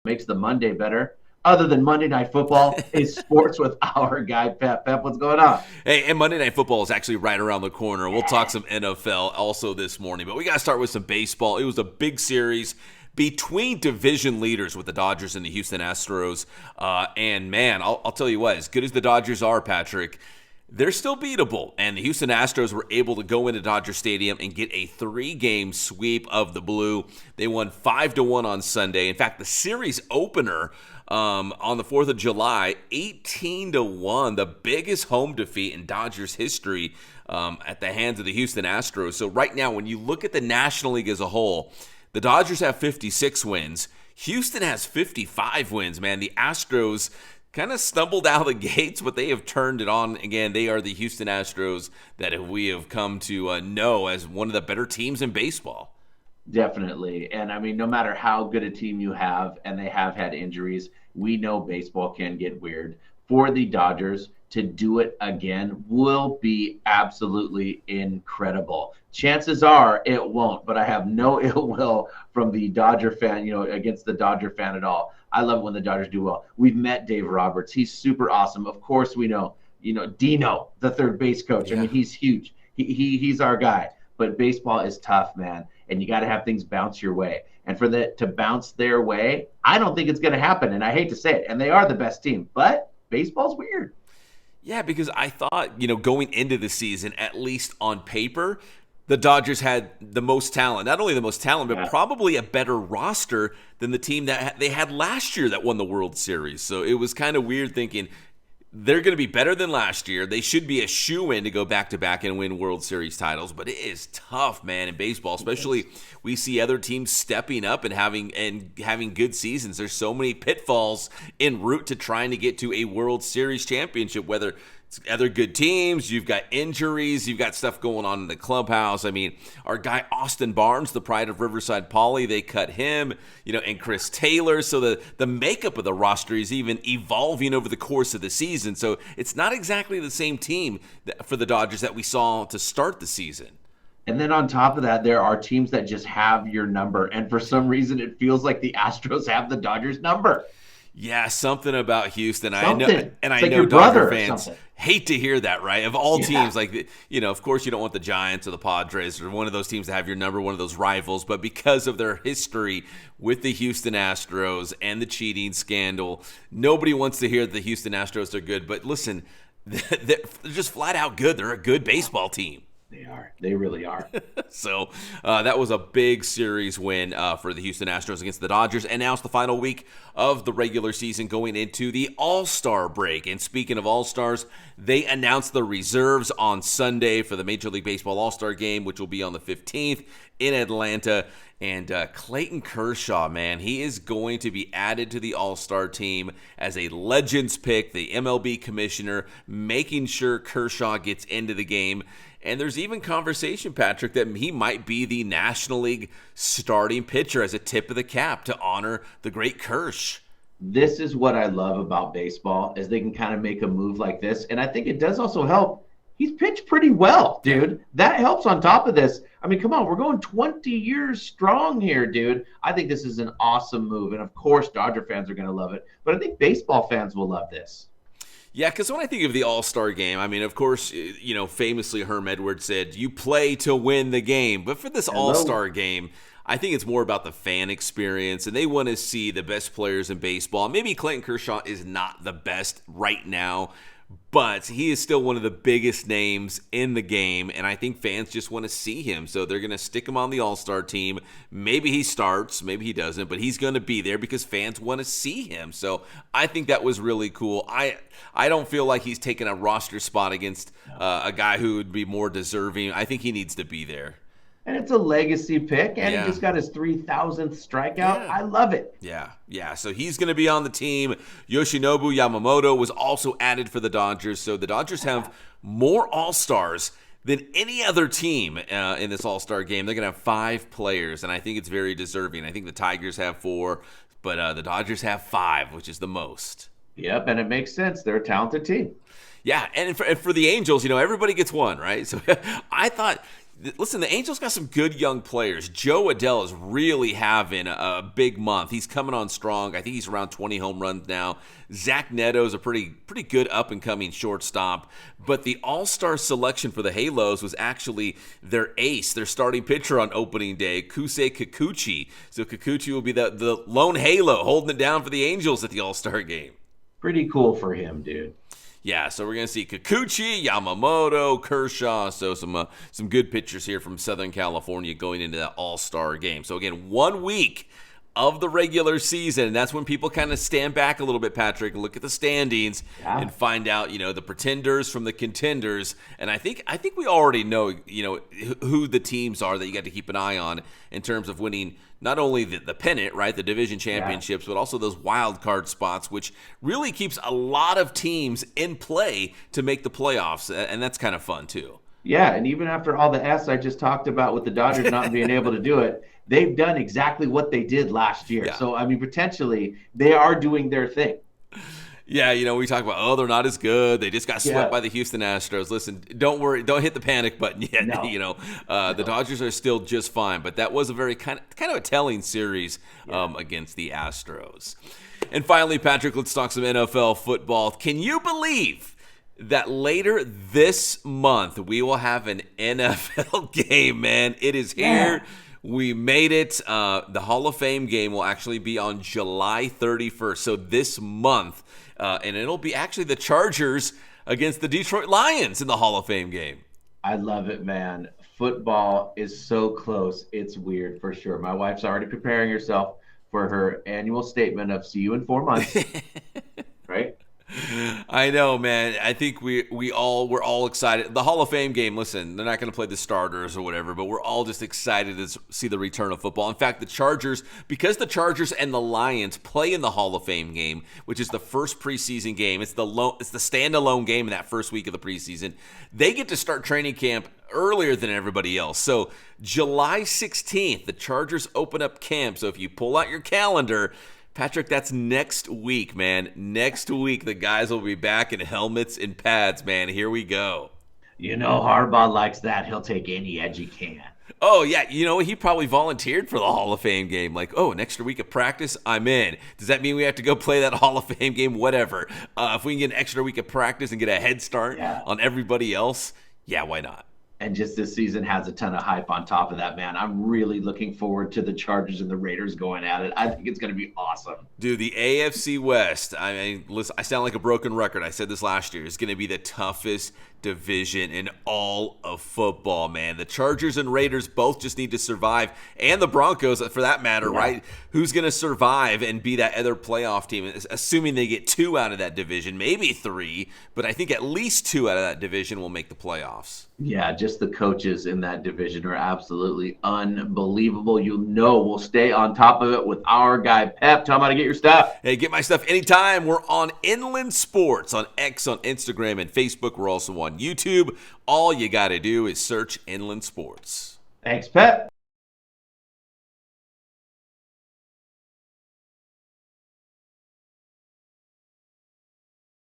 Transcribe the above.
makes the Monday better, other than Monday Night Football, is sports with our guy, Pep. Pep, what's going on? Hey, and Monday Night Football is actually right around the corner. We'll talk some NFL also this morning, but we got to start with some baseball. It was a big series between division leaders with the Dodgers and the Houston Astros. And man, I'll tell you what, as good as the Dodgers are, Patrick, they're still beatable. And the Houston Astros were able to go into Dodger Stadium and get a 3-game sweep of the Blue. They won 5-1 on Sunday. In fact, the series opener on the 4th of July, 18-1, the biggest home defeat in Dodgers history at the hands of the Houston Astros. So right now, when you look at the National League as a whole, the Dodgers have 56 wins. Houston has 55 wins, man. The Astros kind of stumbled out of the gates, but they have turned it on again. They are the Houston Astros that we have come to know as one of the better teams in baseball. Definitely. And I mean, no matter how good a team you have, and they have had injuries, we know baseball can get weird. For the Dodgers to do it again will be absolutely incredible. Chances are it won't, but I have no ill will from the Dodger fan, against the Dodger fan at all. I love it when the Dodgers do well. We've met Dave Roberts. He's super awesome. Of course, we know, Dino, the third base coach. Yeah. I mean, he's huge. He's our guy. But baseball is tough, man, and you got to have things bounce your way. And for that to bounce their way, I don't think it's going to happen. And I hate to say it. And they are the best team, but baseball's weird. Yeah, because I thought, going into the season, at least on paper, the Dodgers had the most talent. Not only the most talent, but probably a better roster than the team that they had last year that won the World Series. So it was kind of weird thinking they're going to be better than last year. They should be a shoo-in to go back-to-back and win World Series titles. But it is tough, man, in baseball. Especially we see other teams stepping up and having good seasons. There's so many pitfalls en route to trying to get to a World Series championship, whether it's other good teams, you've got injuries, you've got stuff going on in the clubhouse. I mean, our guy Austin Barnes, the pride of Riverside Poly, they cut him, and Chris Taylor. So the makeup of the roster is even evolving over the course of the season. So it's not exactly the same team for the Dodgers that we saw to start the season. And then on top of that, there are teams that just have your number. And for some reason, it feels like the Astros have the Dodgers number. Yeah, something about Houston. Something. I like know Dodger fans hate to hear that, right? Of all teams, of course you don't want the Giants or the Padres or one of those teams to have your number, one of those rivals, but because of their history with the Houston Astros and the cheating scandal, nobody wants to hear that the Houston Astros are good. But listen, they're just flat out good. They're a good baseball team. They are. They really are. So that was a big series win for the Houston Astros against the Dodgers. And now it's the final week of the regular season going into the All-Star break. And speaking of All-Stars, they announced the reserves on Sunday for the Major League Baseball All-Star game, which will be on the 15th in Atlanta. And Clayton Kershaw, man, he is going to be added to the All-Star team as a Legends pick, the MLB commissioner, making sure Kershaw gets into the game. And there's even conversation, Patrick, that he might be the National League starting pitcher as a tip of the cap to honor the great Kersh. This is what I love about baseball, is they can kind of make a move like this. And I think it does also help. He's pitched pretty well, dude. That helps on top of this. I mean, come on, we're going 20 years strong here, dude. I think this is an awesome move. And, of course, Dodger fans are going to love it. But I think baseball fans will love this. Yeah, because when I think of the All-Star game, I mean, of course, famously Herm Edwards said, you play to win the game. But for this All-Star game, I think it's more about the fan experience, and they want to see the best players in baseball. Maybe Clayton Kershaw is not the best right now, but he is still one of the biggest names in the game, and I think fans just want to see him. So they're going to stick him on the All-Star team. Maybe he starts, maybe he doesn't, but he's going to be there because fans want to see him. So I think that was really cool. I don't feel like he's taking a roster spot against a guy who would be more deserving. I think he needs to be there. And it's a legacy pick, and he just got his 3,000th strikeout. Yeah. I love it. Yeah. So he's going to be on the team. Yoshinobu Yamamoto was also added for the Dodgers. So the Dodgers have more All-Stars than any other team in this All-Star game. They're going to have 5 players, and I think it's very deserving. I think the Tigers have 4, but the Dodgers have 5, which is the most. Yep, and it makes sense. They're a talented team. Yeah, and for the Angels, everybody gets one, right? So I thought, Listen, the Angels got some good young players. Joe Adell is really having a big month. He's coming on strong. I think he's around 20 home runs now. Zach Neto's a pretty good up-and-coming shortstop. But the all-star selection for the Halos was actually their ace, their starting pitcher on opening day, Kusei Kikuchi. So Kikuchi will be the lone Halo holding it down for the Angels at the all-star game. Pretty cool for him, dude. Yeah, so we're going to see Kikuchi, Yamamoto, Kershaw, so some good pitchers here from Southern California going into that all-star game. So again, 1 week of the regular season, and that's when people kind of stand back a little bit, Patrick, and look at the standings and find out, the pretenders from the contenders. And I think we already know, who the teams are that you got to keep an eye on in terms of winning not only the pennant, right, the division championships, but also those wild card spots, which really keeps a lot of teams in play to make the playoffs, and that's kind of fun too. Yeah, and even after all the S I just talked about with the Dodgers not being able to do it, they've done exactly what they did last year. Yeah. So, I mean, potentially they are doing their thing. Yeah, we talk about, they're not as good. They just got swept by the Houston Astros. Listen, don't worry. Don't hit the panic button yet. No. The Dodgers are still just fine. But that was a very kind of a telling series against the Astros. And finally, Patrick, let's talk some NFL football. Can you believe that later this month we will have an NFL game, man? It is here. Yeah. We made it. The Hall of Fame game will actually be on July 31st. So this month. And it'll be actually the Chargers against the Detroit Lions in the Hall of Fame game. I love it, man. Football is so close. It's weird for sure. My wife's already preparing herself for her annual statement of see you in 4 months. Right? I know, man. I think we're all excited. The Hall of Fame game, listen, they're not going to play the starters or whatever, but we're all just excited to see the return of football. In fact, because the Chargers and the Lions play in the Hall of Fame game, which is the first preseason game, it's the standalone game in that first week of the preseason, they get to start training camp earlier than everybody else. So July 16th, the Chargers open up camp. So if you pull out your calendar, Patrick, that's next week, man. Next week, the guys will be back in helmets and pads, man. Here we go. Harbaugh likes that. He'll take any edge he can. Oh, yeah. He probably volunteered for the Hall of Fame game. Like, an extra week of practice, I'm in. Does that mean we have to go play that Hall of Fame game? Whatever. If we can get an extra week of practice and get a head start on everybody else, yeah, why not? And just this season has a ton of hype on top of that, man. I'm really looking forward to the Chargers and the Raiders going at it. I think it's going to be awesome. Dude, the AFC West, I mean, listen, I sound like a broken record. I said this last year. It's going to be the toughest division in all of football, man. The Chargers and Raiders both just need to survive, and the Broncos, for that matter, right? Who's going to survive and be that other playoff team, assuming they get 2 out of that division, maybe 3, but I think at least 2 out of that division will make the playoffs. Yeah, just the coaches in that division are absolutely unbelievable. We'll stay on top of it with our guy, Pep. Tell him how to get your stuff. Hey, get my stuff anytime. We're on Inland Sports on X, on Instagram, and Facebook. We're also on YouTube. All you got to do is search Inland Sports. Thanks, Pep.